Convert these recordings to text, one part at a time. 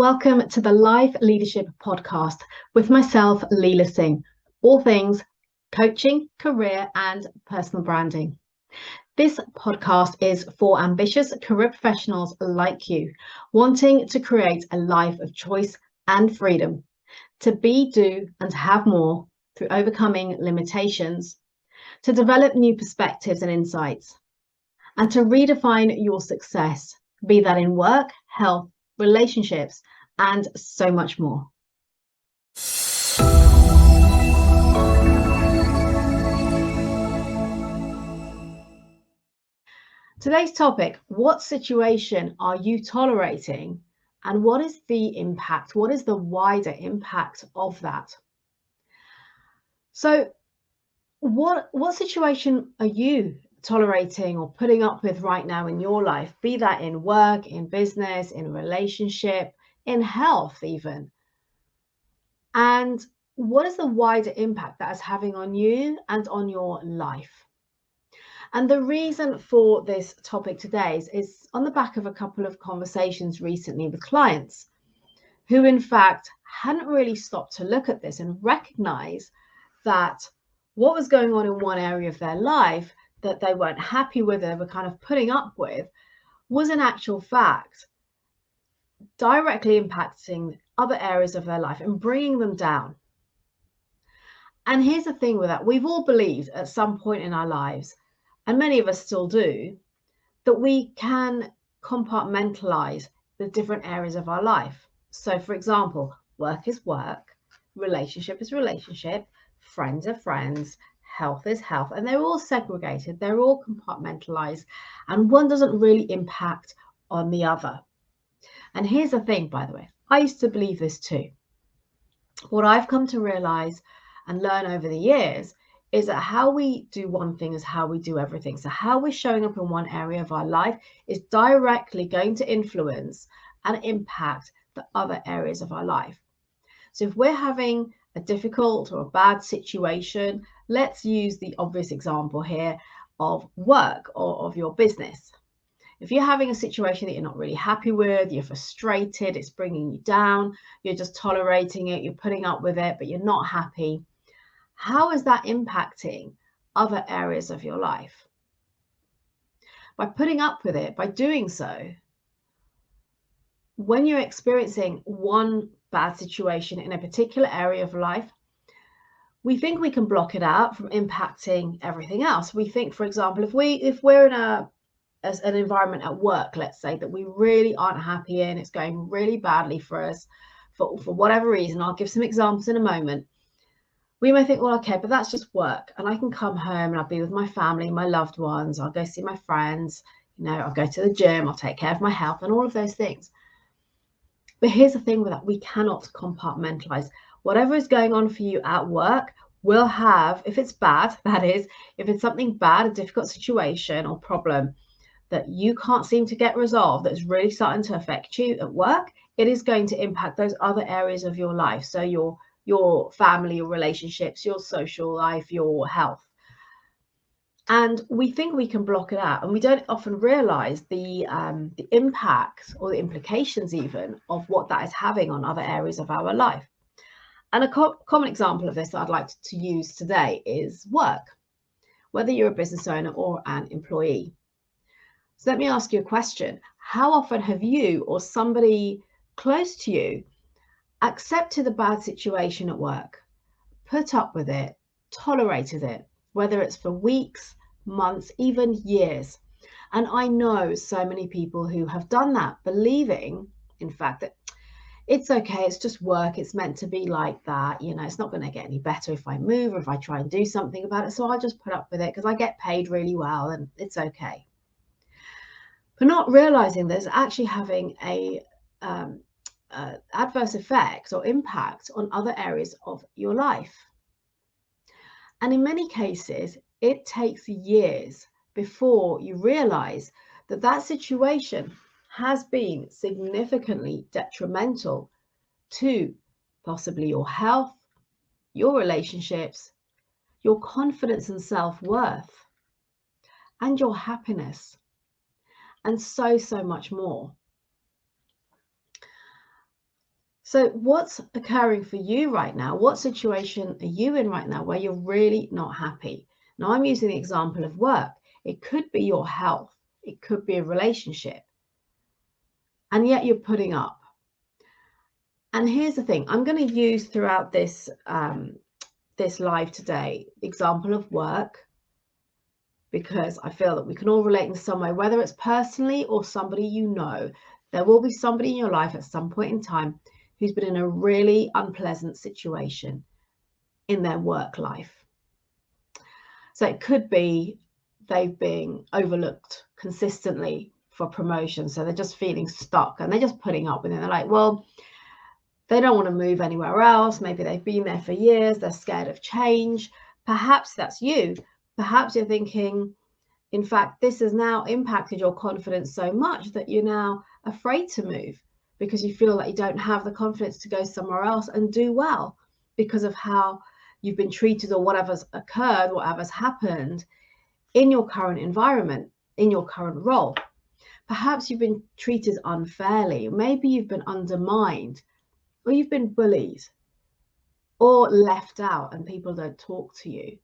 Welcome to the Life Leadership Podcast with myself, Leila Singh, all things coaching, career and personal branding. This podcast is for ambitious career professionals like you, wanting to create a life of choice and freedom, to be, do and have more through overcoming limitations, to develop new perspectives and insights, and to redefine your success, be that in work, health, relationships, and so much more. Today's topic, what situation are you tolerating and what is the impact? What is the wider impact of that? So what situation are you tolerating or putting up with right now in your life, be that in work, in business, in a relationship, in health even? And what is the wider impact that is having on you and on your life? And the reason for this topic today is on the back of a couple of conversations recently with clients who in fact hadn't really stopped to look at this and recognize that what was going on in one area of their life that they weren't happy with, they were kind of putting up with, was in actual fact directly impacting other areas of their life and bringing them down. And here's the thing with that. We've all believed at some point in our lives, and many of us still do, that we can compartmentalize the different areas of our life. So for example, work is work, relationship is relationship, friends are friends, health is health, and they're all segregated, they're all compartmentalized, and one doesn't really impact on the other. And here's the thing, by the way, I used to believe this too. What I've come to realize and learn over the years is that how we do one thing is how we do everything. So how we're showing up in one area of our life is directly going to influence and impact the other areas of our life. So if we're having a difficult or a bad situation, let's use the obvious example here of work or of your business. If you're having a situation that you're not really happy with, you're frustrated, it's bringing you down, you're just tolerating it, you're putting up with it, but you're not happy, how is that impacting other areas of your life? By putting up with it, by doing so, when you're experiencing one bad situation in a particular area of life, we think we can block it out from impacting everything else. We think, for example, if we're in an environment at work, let's say, that we really aren't happy in, it's going really badly for us for whatever reason. I'll give some examples in a moment. We may think, well, okay, but that's just work and I can come home and I'll be with my family, my loved ones, I'll go see my friends, I'll go to the gym, I'll take care of my health and all of those things. But here's the thing with that, we cannot compartmentalize. Whatever is going on for you at work will have, if it's bad, that is, if it's something bad, a difficult situation or problem that you can't seem to get resolved, that's really starting to affect you at work, it is going to impact those other areas of your life. So your family, your relationships, your social life, your health. And we think we can block it out, and we don't often realize the impact or the implications even of what that is having on other areas of our life. And a common example of this that I'd like to use today is work, whether you're a business owner or an employee. So let me ask you a question. How often have you or somebody close to you accepted a bad situation at work, put up with it, tolerated it, whether it's for weeks, months, even years? And I know so many people who have done that, believing, in fact, that it's okay, it's just work, it's meant to be like that, it's not going to get any better if I move or if I try and do something about it, so I'll just put up with it because I get paid really well and it's okay. But not realizing there's actually having a adverse effects or impact on other areas of your life. And in many cases, it takes years before you realize that that situation has been significantly detrimental to possibly your health, your relationships, your confidence and self-worth, and your happiness, and so much more. So what's occurring for you right now? What situation are you in right now where you're really not happy? Now, I'm using the example of work. It could be your health. It could be a relationship. And yet you're putting up. And here's the thing. I'm going to use throughout this this live today example of work, because I feel that we can all relate in some way, whether it's personally or somebody you know. There will be somebody in your life at some point in time who's been in a really unpleasant situation in their work life. So it could be they've been overlooked consistently for promotion. So they're just feeling stuck and they're just putting up with it. They're like, well, they don't want to move anywhere else. Maybe they've been there for years. They're scared of change. Perhaps that's you. Perhaps you're thinking, in fact, this has now impacted your confidence so much that you're now afraid to move because you feel like you don't have the confidence to go somewhere else and do well because of how you've been treated or whatever's occurred, whatever's happened in your current environment, in your current role. Perhaps you've been treated unfairly. Maybe you've been undermined, or you've been bullied or left out and people don't talk to you.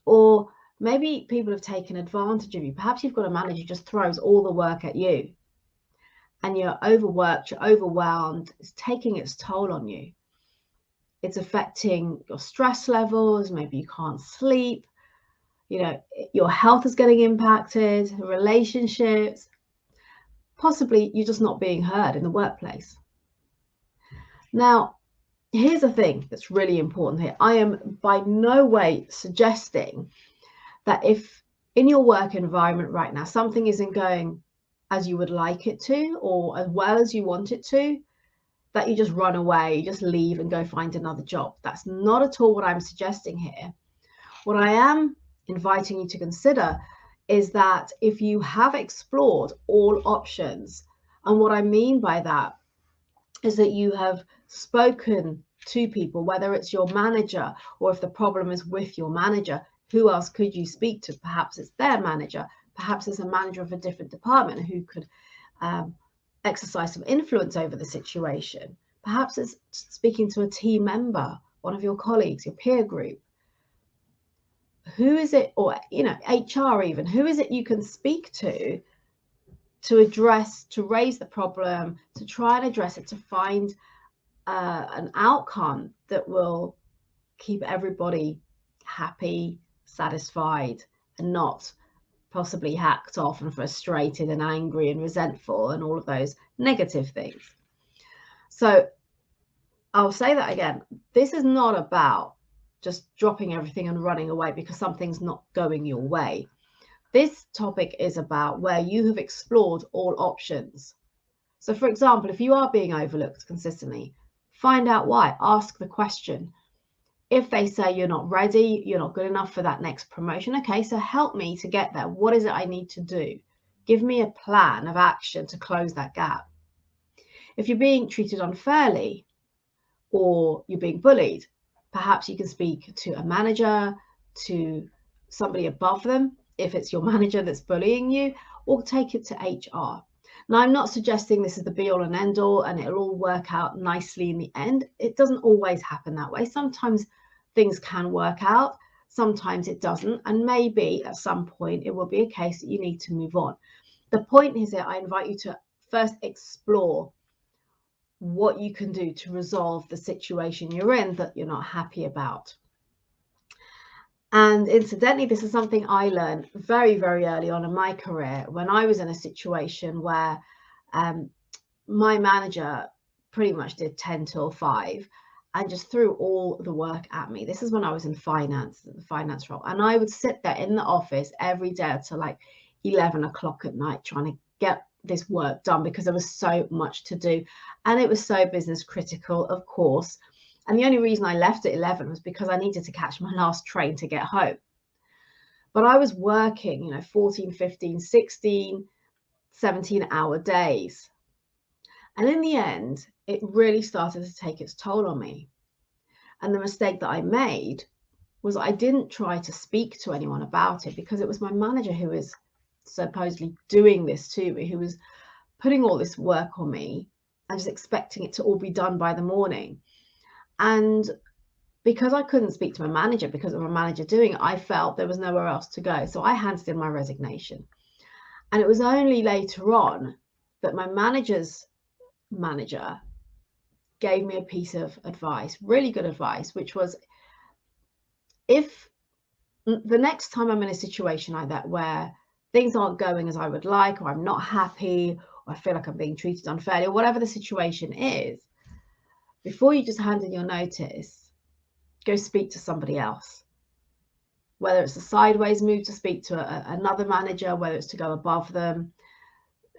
Or maybe people have taken advantage of you. Perhaps you've got a manager who just throws all the work at you and you're overworked, you're overwhelmed. It's taking its toll on you. It's affecting your stress levels. Maybe you can't sleep. You know, your health is getting impacted, relationships. Possibly you're just not being heard in the workplace. Now, here's the thing that's really important here. I am by no way suggesting that if in your work environment right now, something isn't going as you would like it to, or as well as you want it to, that you just run away, you just leave and go find another job. That's not at all what I'm suggesting here. What I am inviting you to consider is that if you have explored all options, and what I mean by that is that you have spoken to people, whether it's your manager or if the problem is with your manager, who else could you speak to? Perhaps it's their manager, perhaps it's a manager of a different department who could exercise some influence over the situation. Perhaps it's speaking to a team member, one of your colleagues, your peer group. Who is it, or HR even, who is it you can speak to address, to raise the problem, to try and address it, to find an outcome that will keep everybody happy, satisfied, and not possibly hacked off and frustrated and angry and resentful and all of those negative things. So I'll say that again. This is not about just dropping everything and running away because something's not going your way. This topic is about where you have explored all options. So for example, if you are being overlooked consistently, find out why. Ask the question. If they say you're not ready, you're not good enough for that next promotion, okay, so help me to get there. What is it I need to do? Give me a plan of action to close that gap. If you're being treated unfairly or you're being bullied, perhaps you can speak to a manager, to somebody above them, if it's your manager that's bullying you, or take it to HR. Now, I'm not suggesting this is the be all and end all and it'll all work out nicely in the end. It doesn't always happen that way. Sometimes things can work out, sometimes it doesn't, and maybe at some point it will be a case that you need to move on. The point is that I invite you to first explore what you can do to resolve the situation you're in that you're not happy about. And incidentally, this is something I learned very, very early on in my career when I was in a situation where my manager pretty much did 10 till 5 and just threw all the work at me. This is when I was in finance, the finance role. And I would sit there in the office every day until like 11 o'clock at night trying to get this work done because there was so much to do. And it was so business critical, of course. And the only reason I left at 11 was because I needed to catch my last train to get home. But I was working, 14, 15, 16, 17-hour days. And in the end, it really started to take its toll on me. And the mistake that I made was I didn't try to speak to anyone about it because it was my manager who was supposedly doing this to me, who was putting all this work on me and just expecting it to all be done by the morning. And because I couldn't speak to my manager because of my manager doing it, I felt there was nowhere else to go. So I handed in my resignation. And it was only later on that my manager's manager gave me a piece of advice, really good advice, which was, if the next time I'm in a situation like that where things aren't going as I would like, or I'm not happy, or I feel like I'm being treated unfairly, or whatever the situation is, before you just hand in your notice, go speak to somebody else. Whether it's a sideways move to speak to another manager, whether it's to go above them,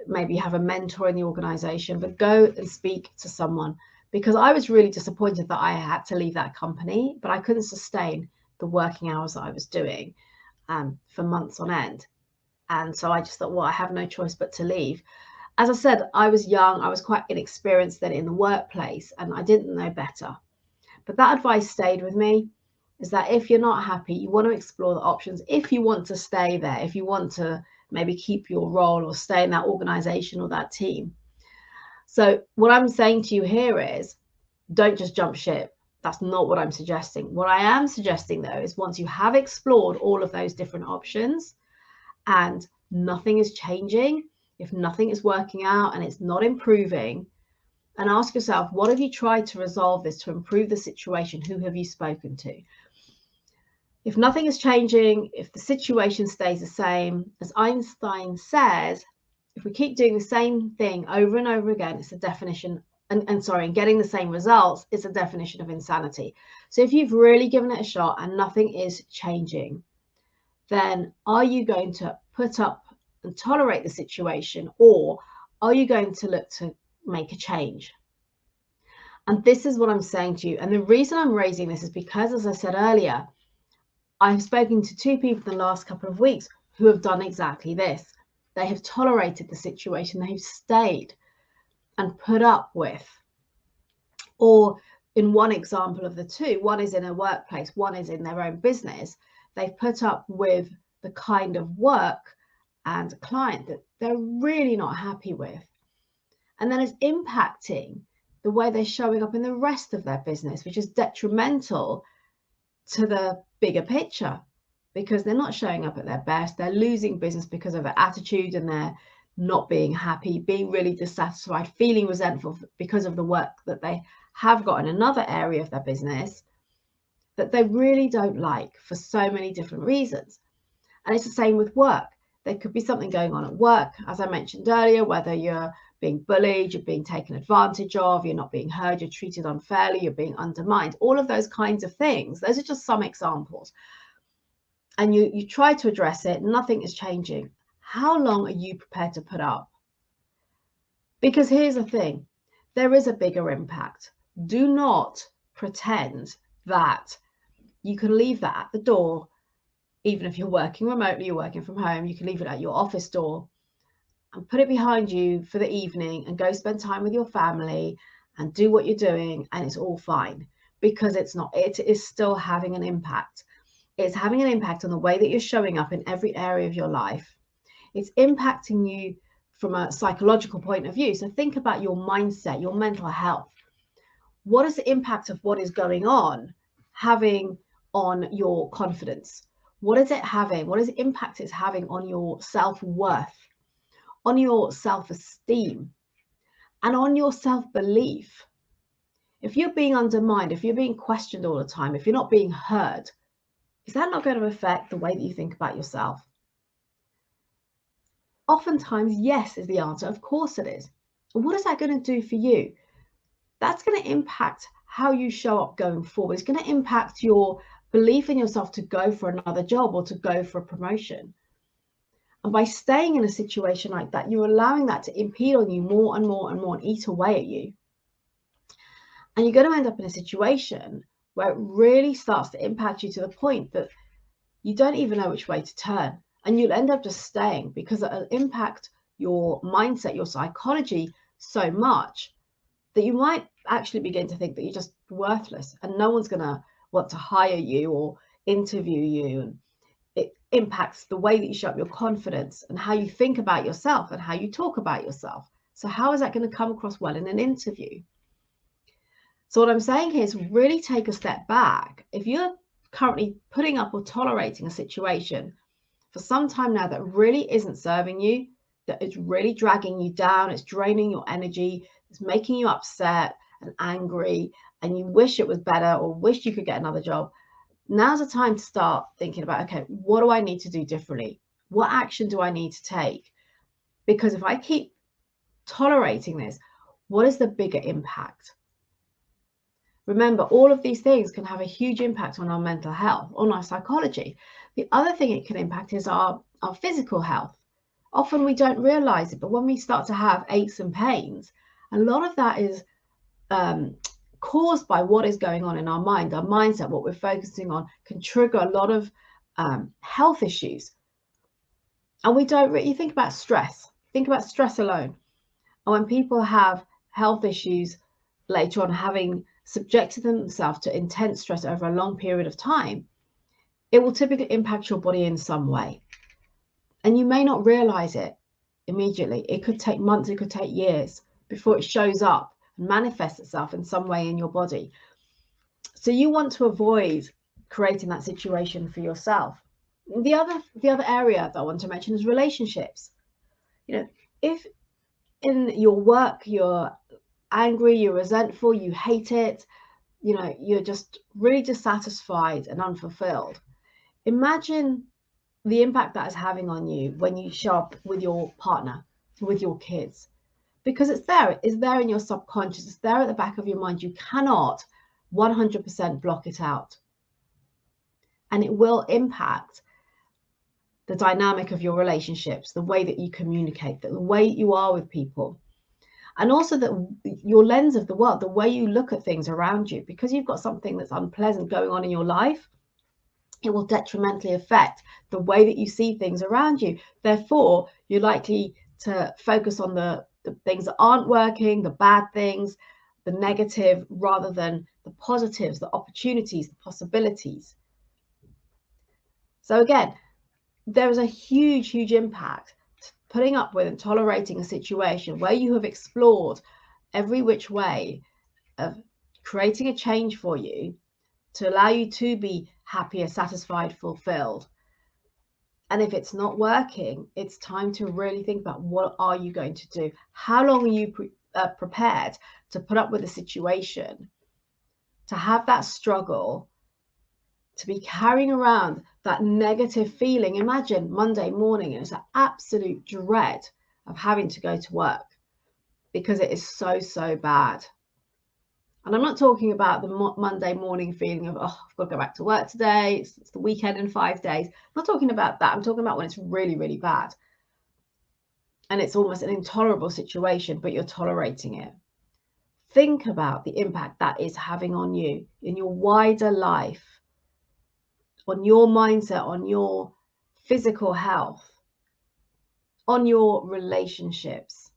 maybe have a mentor in the organization, but go and speak to someone. Because I was really disappointed that I had to leave that company, but I couldn't sustain the working hours that I was doing for months on end. And so I just thought, well, I have no choice but to leave. As I said, I was young, I was quite inexperienced then in the workplace, and I didn't know better. But that advice stayed with me, is that if you're not happy, you want to explore the options. If you want to stay there, if you want to maybe keep your role or stay in that organization or that team. So what I'm saying to you here is, don't just jump ship. That's not what I'm suggesting. What I am suggesting, though, is once you have explored all of those different options and nothing is changing, if nothing is working out and it's not improving, and ask yourself, what have you tried to resolve this to improve the situation? Who have you spoken to? If nothing is changing, if the situation stays the same, as Einstein says, if we keep doing the same thing over and over again, it's a definition, and getting the same results, it's a definition of insanity. So if you've really given it a shot and nothing is changing, then are you going to put up and tolerate the situation, or are you going to look to make a change? And this is what I'm saying to you. And the reason I'm raising this is because, as I said earlier, I've spoken to 2 people in the last couple of weeks who have done exactly this. They have tolerated the situation, they've stayed and put up with. Or in one example of the two, one is in a workplace, one is in their own business, they've put up with the kind of work and client that they're really not happy with. And then it's impacting the way they're showing up in the rest of their business, which is detrimental to the bigger picture, because they're not showing up at their best. They're losing business because of their attitude, and they're not being happy, being really dissatisfied, feeling resentful because of the work that they have got in another area of their business that they really don't like for so many different reasons. And it's the same with work. There could be something going on at work, as I mentioned earlier, whether you're being bullied, you're being taken advantage of, you're not being heard, you're treated unfairly, you're being undermined, all of those kinds of things. Those are just some examples. And you try to address it, nothing is changing. How long are you prepared to put up? Because here's the thing, there is a bigger impact. Do not pretend that you can leave that at the door. Even if you're working remotely, you're working from home, you can leave it at your office door and put it behind you for the evening and go spend time with your family and do what you're doing, and it's all fine. Because it's not. It is still having an impact. It's having an impact on the way that you're showing up in every area of your life. It's impacting you from a psychological point of view. So think about your mindset, your mental health. What is the impact of what is going on having on your confidence? What is it having? What is the impact it's having on your self-worth, on your self-esteem, and on your self-belief? If you're being undermined, if you're being questioned all the time, if you're not being heard, is that not going to affect the way that you think about yourself? Oftentimes, yes, is the answer. Of course it is. And what is that going to do for you? That's going to impact how you show up going forward. It's going to impact your belief in yourself to go for another job or to go for a promotion. And by staying in a situation like that, you're allowing that to impede on you more and more and more and eat away at you. And you're going to end up in a situation where it really starts to impact you to the point that you don't even know which way to turn. And you'll end up just staying because it'll impact your mindset, your psychology so much that you might actually begin to think that you're just worthless and no one's going to want to hire you or interview you. And it impacts the way that you show up, your confidence, and how you think about yourself and how you talk about yourself. So how is that going to come across well in an interview? So what I'm saying here is really take a step back. If you're currently putting up or tolerating a situation for some time now that really isn't serving you, that it's really dragging you down, it's draining your energy, it's making you upset and angry, and you wish it was better or wish you could get another job, now's the time to start thinking about, okay, what do I need to do differently? What action do I need to take? Because if I keep tolerating this, what is the bigger impact? Remember, all of these things can have a huge impact on our mental health, on our psychology. The other thing it can impact is our physical health. Often we don't realize it, but when we start to have aches and pains, a lot of that is caused by what is going on in our mind. Our mindset, what we're focusing on, can trigger a lot of health issues. And we don't really think about stress. Think about stress alone. And when people have health issues later on, having subjected themselves to intense stress over a long period of time, it will typically impact your body in some way. And you may not realize it immediately. It could take months, it could take years before it shows up and manifests itself in some way in your body. So you want to avoid creating that situation for yourself. The other area that I want to mention is relationships. If in your work you're angry, you're resentful, you hate it, you're just really dissatisfied and unfulfilled, imagine the impact that is having on you when you show up with your partner, with your kids, because it's there in your subconscious, it's there at the back of your mind. You cannot 100% block it out, and it will impact the dynamic of your relationships, the way that you communicate, the way you are with people. And also that your lens of the world, the way you look at things around you, because you've got something that's unpleasant going on in your life, it will detrimentally affect the way that you see things around you. Therefore, you're likely to focus on the things that aren't working, the bad things, the negative, rather than the positives, the opportunities, the possibilities. So again, there is a huge, huge impact putting up with and tolerating a situation where you have explored every which way of creating a change for you to allow you to be happier, satisfied, fulfilled. And if it's not working, it's time to really think about, what are you going to do? How long are you prepared to put up with a situation, to have that struggle, to be carrying around that negative feeling? Imagine Monday morning and it's an absolute dread of having to go to work because it is so, so bad. And I'm not talking about the Monday morning feeling of, oh, I've got to go back to work today, it's the weekend in 5 days. I'm not talking about that. I'm talking about when it's really, really bad. And it's almost an intolerable situation, but you're tolerating it. Think about the impact that is having on you in your wider life, on your mindset, on your physical health, on your relationships,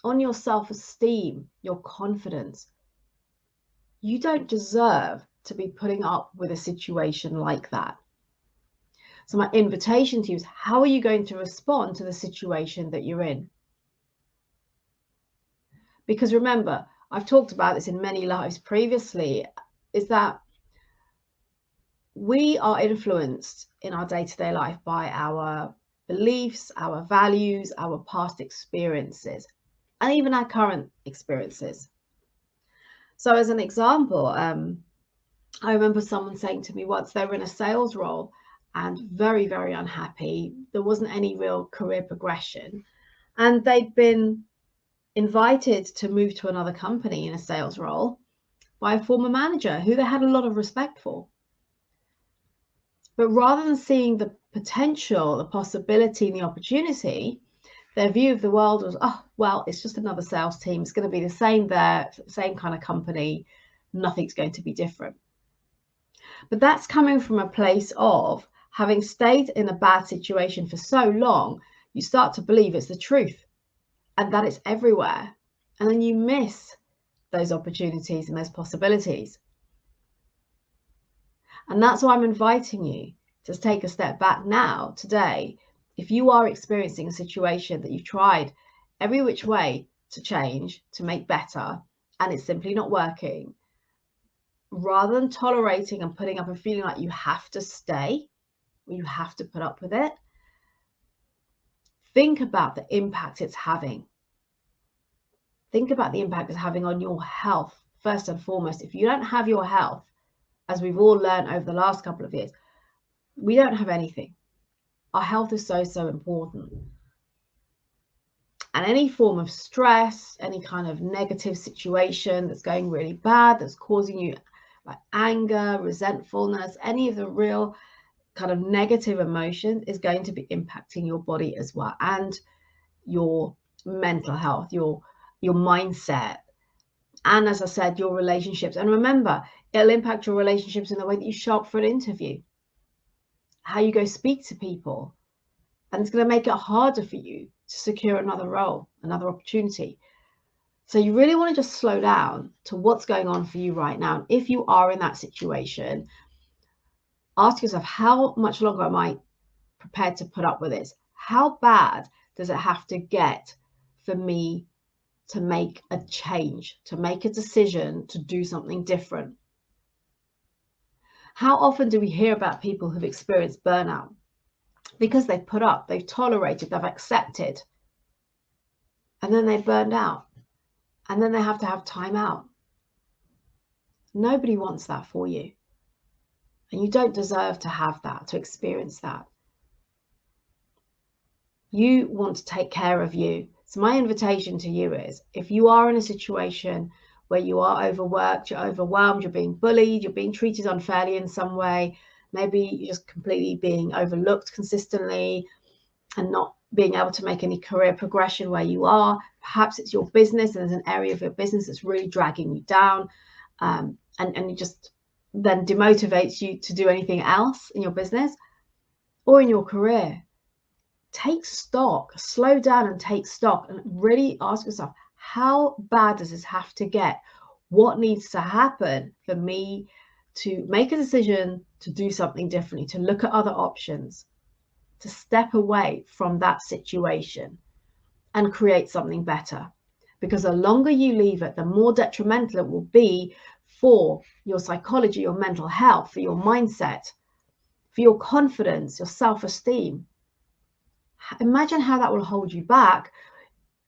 on your self-esteem, your confidence. You don't deserve to be putting up with a situation like that. So my invitation to you is, how are you going to respond to the situation that you're in? Because remember, I've talked about this in many lives previously, is that we are influenced in our day-to-day life by our beliefs, our values, our past experiences, and even our current experiences. So as an example, I remember someone saying to me once, they were in a sales role and very, very unhappy. There wasn't any real career progression. And they'd been invited to move to another company in a sales role by a former manager who they had a lot of respect for. But rather than seeing the potential, the possibility, and the opportunity, their view of the world was, oh, well, it's just another sales team. It's going to be the same there, same kind of company. Nothing's going to be different. But that's coming from a place of having stayed in a bad situation for so long, you start to believe it's the truth and that it's everywhere. And then you miss those opportunities and those possibilities. And that's why I'm inviting you to take a step back now, today. If you are experiencing a situation that you've tried every which way to change, to make better, and it's simply not working, rather than tolerating and putting up and feeling like you have to stay, or you have to put up with it, think about the impact it's having. Think about the impact it's having on your health, first and foremost. If you don't have your health, as we've all learned over the last couple of years, we don't have anything. Our health is so, so important. And any form of stress, any kind of negative situation that's going really bad, that's causing you like anger, resentfulness, any of the real kind of negative emotion is going to be impacting your body as well, and your mental health, your mindset, and as I said, your relationships. And remember, it'll impact your relationships in the way that you show up for an interview, how you go speak to people, and it's going to make it harder for you to secure another role, another opportunity. So you really want to just slow down to what's going on for you right now. And if you are in that situation, ask yourself, how much longer am I prepared to put up with this? How bad does it have to get for me to make a change, to make a decision, to do something different? How often do we hear about people who've experienced burnout? Because they've put up, they've tolerated, they've accepted, and then they've burned out, and then they have to have time out. Nobody wants that for you. And you don't deserve to have that, to experience that. You want to take care of you. So my invitation to you is, if you are in a situation where you are overworked, you're overwhelmed, you're being bullied, you're being treated unfairly in some way, maybe you're just completely being overlooked consistently and not being able to make any career progression where you are. Perhaps it's your business and there's an area of your business that's really dragging you down, and it just then demotivates you to do anything else in your business or in your career. Take stock, slow down and take stock, and really ask yourself, how bad does this have to get? What needs to happen for me to make a decision to do something differently, to look at other options, to step away from that situation and create something better? Because the longer you leave it, the more detrimental it will be for your psychology, your mental health, for your mindset, for your confidence, your self-esteem. Imagine how that will hold you back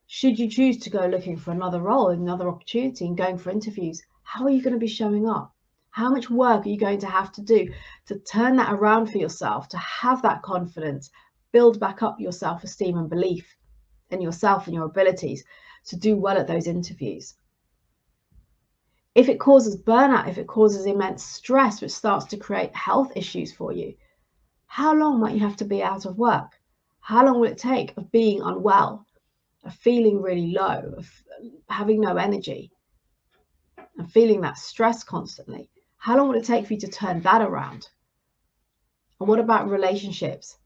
should you choose to go looking for another role, another opportunity, and going for interviews. How are you going to be showing up? How much work are you going to have to do to turn that around for yourself, to have that confidence, build back up your self-esteem and belief in yourself and your abilities to do well at those interviews? If it causes burnout, if it causes immense stress, which starts to create health issues for you, how long might you have to be out of work? How long will it take of being unwell, of feeling really low, of having no energy, and feeling that stress constantly? How long will it take for you to turn that around? And what about relationships?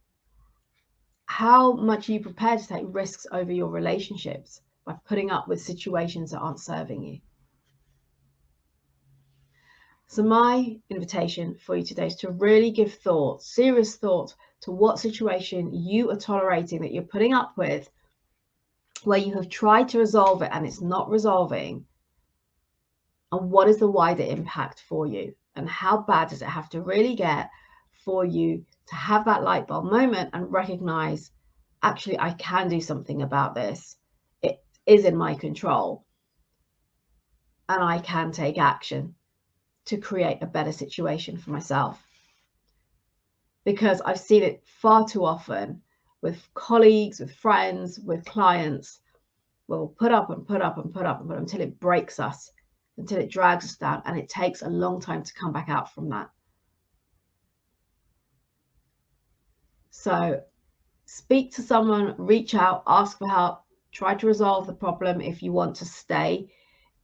How much are you prepared to take risks over your relationships by putting up with situations that aren't serving you? So my invitation for you today is to really give thought, serious thought, to what situation you are tolerating, that you're putting up with, where you have tried to resolve it and it's not resolving. And what is the wider impact for you? And how bad does it have to really get for you to have that light bulb moment and recognize, actually, I can do something about this. It is in my control. And I can take action to create a better situation for myself. Because I've seen it far too often with colleagues, with friends, with clients. We'll put up and put up and put up and put up until it breaks us, until it drags us down, and it takes a long time to come back out from that. So speak to someone, reach out, ask for help, try to resolve the problem if you want to stay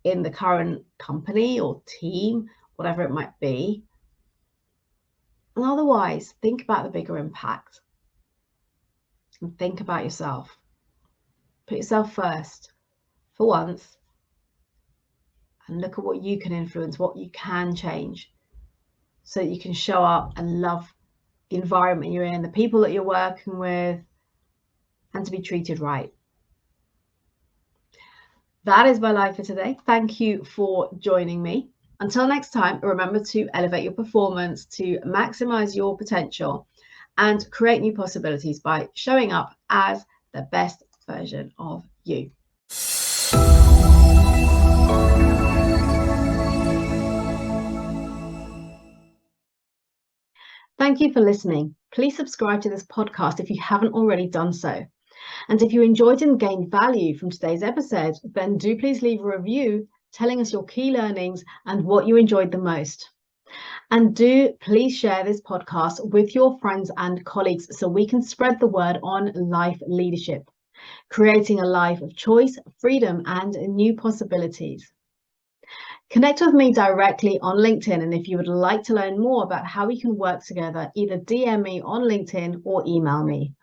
in the current company or team, whatever it might be. And otherwise, think about the bigger impact and think about yourself. Put yourself first for once and look at what you can influence, what you can change, so that you can show up and love the environment you're in, the people that you're working with, and to be treated right. That is my life for today. Thank you for joining me. Until next time, remember to elevate your performance, to maximize your potential, and create new possibilities by showing up as the best version of you. Thank you for listening. Please subscribe to this podcast if you haven't already done so. And if you enjoyed and gained value from today's episode, then do please leave a review telling us your key learnings and what you enjoyed the most. And do please share this podcast with your friends and colleagues so we can spread the word on life leadership, creating a life of choice, freedom, and new possibilities. Connect with me directly on LinkedIn, and if you would like to learn more about how we can work together, either DM me on LinkedIn or email me.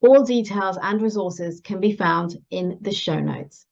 All details and resources can be found in the show notes.